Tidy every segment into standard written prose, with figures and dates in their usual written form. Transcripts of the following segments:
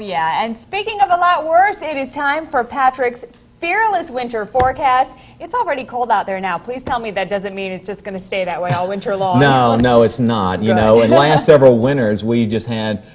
Yeah, and speaking of a lot worse, it is time for Patrick's fearless winter forecast. It's already cold out there now. Please tell me that doesn't mean it's just going to stay that way all winter long. No, it's not. You know, in the last several winters, we just had,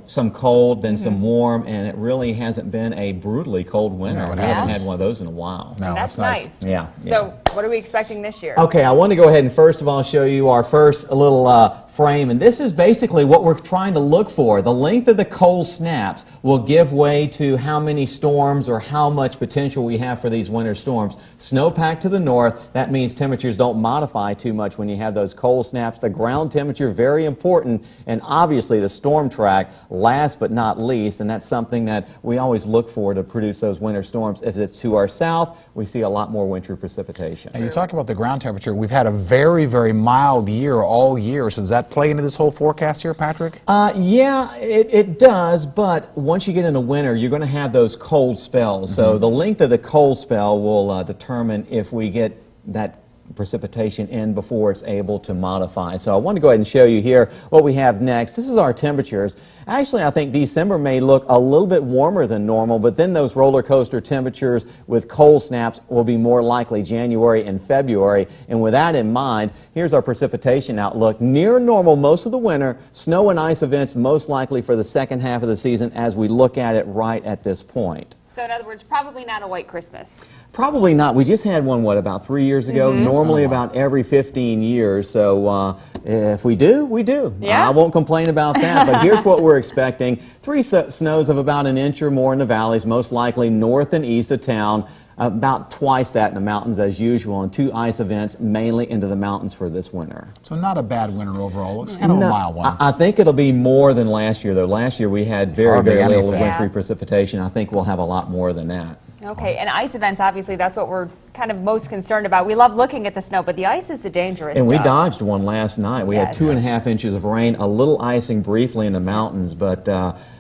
some cold, then some warm, and it really hasn't been a brutally cold winter. No, we haven't had one of those in a while. No, that's nice. nice. So, what are we expecting this year? Okay, I want to go ahead and first of all show you our first little frame, and this is basically what we're trying to look for. The length of the cold snaps will give way to how many storms or how much potential we have for these winter storms. Snowpack to the north, that means temperatures don't modify too much when you have those cold snaps. The ground temperature, very important, and obviously the storm track, last but not least, and that's something that we always look for to produce those winter storms. If it's to our south, we see a lot more winter precipitation. And you talk about the ground temperature. We've had a very, very mild year all year, so does that play into this whole forecast here, Patrick? Yeah, it does, but once you get in the winter, you're going to have those cold spells. So the length of the cold spell will determine if we get that precipitation in before it's able to modify. So I want to go ahead and show you here what we have next. This is our temperatures. Actually, I think December may look a little bit warmer than normal, but then those roller coaster temperatures with cold snaps will be more likely January and February. And with that in mind, here's our precipitation outlook. Near normal most of the winter, snow and ice events most likely for the second half of the season as we look at it right at this point. So in other words, probably not a white Christmas. Probably not. We just had one, about 3 years ago? Normally about every 15 years. So if we do, we do. Yeah. I won't complain about that. But here's what we're expecting. 3 snows of about an inch or more in the valleys, most likely north and east of town. About twice that in the mountains as usual, and 2 ice events mainly into the mountains for this winter. So not a bad winter overall. Looks kind of a mild one. I think it'll be more than last year, though. Last year we had very little wintry precipitation. I think we'll have a lot more than that. Okay, and ice events, obviously, that's what we're kind of most concerned about. We love looking at the snow, but the ice is the dangerous And we stuff. dodged one last night. We had 2.5 inches of rain, a little icing briefly in the mountains, but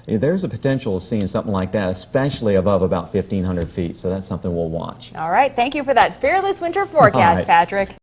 there's a potential of seeing something like that, especially above about 1,500 feet. So that's something we'll watch. All right, thank you for that fearless winter forecast, Patrick.